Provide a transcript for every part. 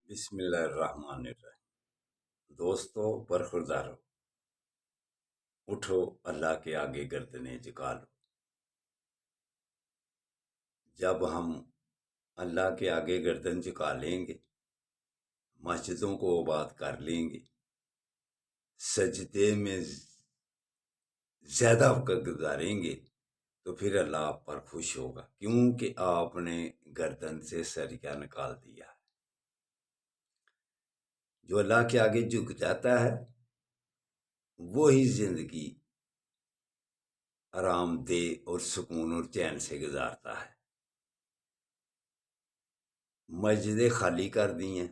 بسم اللہ الرحمن الرحیم۔ دوستو برخوردارو، اٹھو اللہ کے آگے گردنیں جھکا لو۔ جب ہم اللہ کے آگے گردن جھکا لیں گے، مسجدوں کو آباد کر لیں گے، سجدے میں زیادہ وقت گزاریں گے، تو پھر اللہ آپ پر خوش ہوگا، کیونکہ آپ نے گردن سے سریا نکال دیا ہے۔ جو اللہ کے آگے جھک جاتا ہے وہی زندگی آرام دہ اور سکون اور چین سے گزارتا ہے۔ مسجدیں خالی کر دی ہیں،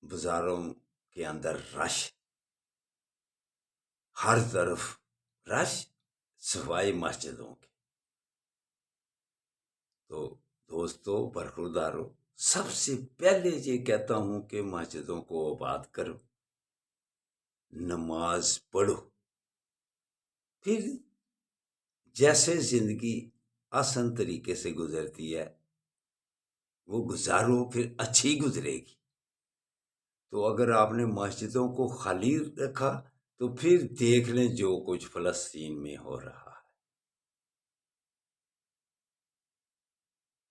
بازاروں کے اندر رش، ہر طرف رش سوائے مسجدوں کے۔ تو دوستو برخوردارو، سب سے پہلے یہ کہتا ہوں کہ مسجدوں کو آباد کرو، نماز پڑھو، پھر جیسے زندگی آسان طریقے سے گزرتی ہے وہ گزارو، پھر اچھی گزرے گی۔ تو اگر آپ نے مسجدوں کو خالی رکھا تو پھر دیکھ لیں جو کچھ فلسطین میں ہو رہا ہے۔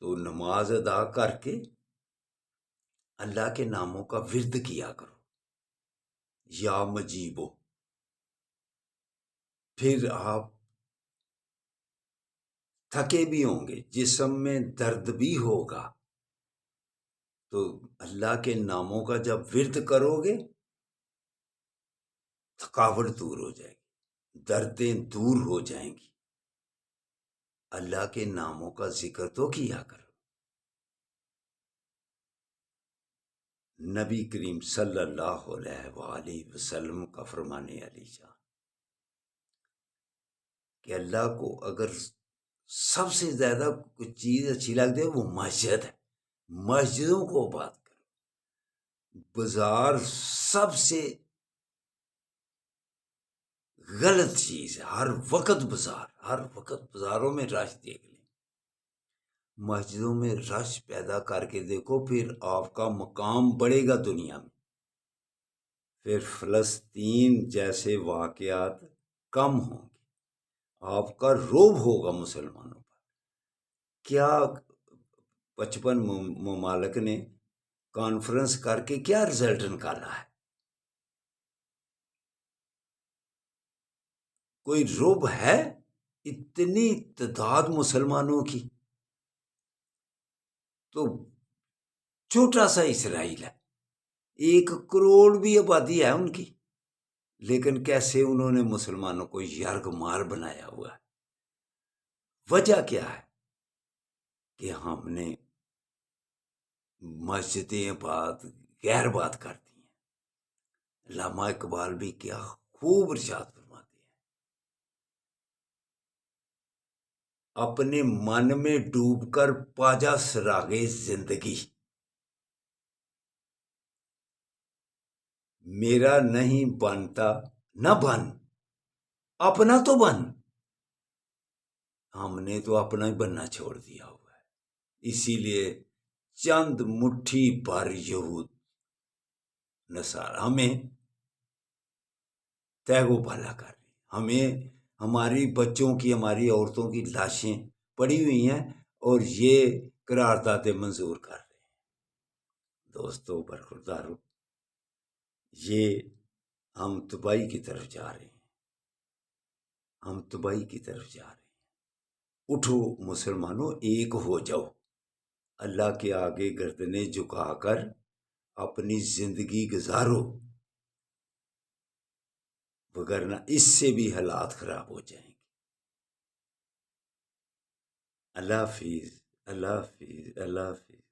تو نماز ادا کر کے اللہ کے ناموں کا ورد کیا کرو، یا مجیبو۔ پھر آپ تھکے بھی ہوں گے، جسم میں درد بھی ہوگا، تو اللہ کے ناموں کا جب ورد کرو گے تھکاوٹ دور ہو جائے گی، دردیں دور ہو جائیں گی۔ اللہ کے ناموں کا ذکر تو کیا کرو۔ نبی کریم صلی اللہ علیہ وآلہ وسلم کا فرمانے علی شان کہ اللہ کو اگر سب سے زیادہ کچھ چیز اچھی لگتی ہے وہ مسجد ہے، مسجدوں کو آباد کرو۔ بازار سب سے غلط چیز ہے، ہر وقت بازاروں میں رش دیکھ لیں، مسجدوں میں رش پیدا کر کے دیکھو، پھر آپ کا مقام بڑھے گا دنیا میں، پھر فلسطین جیسے واقعات کم ہوں گے، آپ کا رعب ہوگا مسلمانوں پر۔ کیا 55 ممالک نے کانفرنس کر کے کیا رزلٹ نکالا ہے؟ کوئی رعب ہے؟ اتنی تعداد مسلمانوں کی، تو چھوٹا سا اسرائیل ہے، 1 کروڑ بھی آبادی ہے ان کی، لیکن کیسے انہوں نے مسلمانوں کو یرغ مار بنایا ہوا ہے۔ وجہ کیا ہے کہ ہم نے مسجدیں غیر بات کر دی ہیں۔ علامہ اقبال بھی کیا خوب ارشاد فرماتے ہیں، اپنے من میں ڈوب کر پاجا سراغے زندگی، میرا نہیں بنتا نہ بن، اپنا تو بن۔ ہم نے تو اپنا ہی بننا چھوڑ دیا ہوا ہے، اسی لیے چند مٹھی بھر یہود نصارہ ہمیں تیگو پالا کر رہی، ہمیں ہماری بچوں کی، ہماری عورتوں کی لاشیں پڑی ہوئی ہیں اور یہ قراردادیں منظور کر رہے ہیں۔ دوستو برخوردارو، یہ ہم تباہی کی طرف جا رہے ہیں، ہم تباہی کی طرف جا رہے ہیں۔ اٹھو مسلمانوں، ایک ہو جاؤ، اللہ کے آگے گردنیں جھکا کر اپنی زندگی گزارو، وگرنہ اس سے بھی حالات خراب ہو جائیں گے۔ اللہ حافظ، اللہ حافظ، اللہ حافظ۔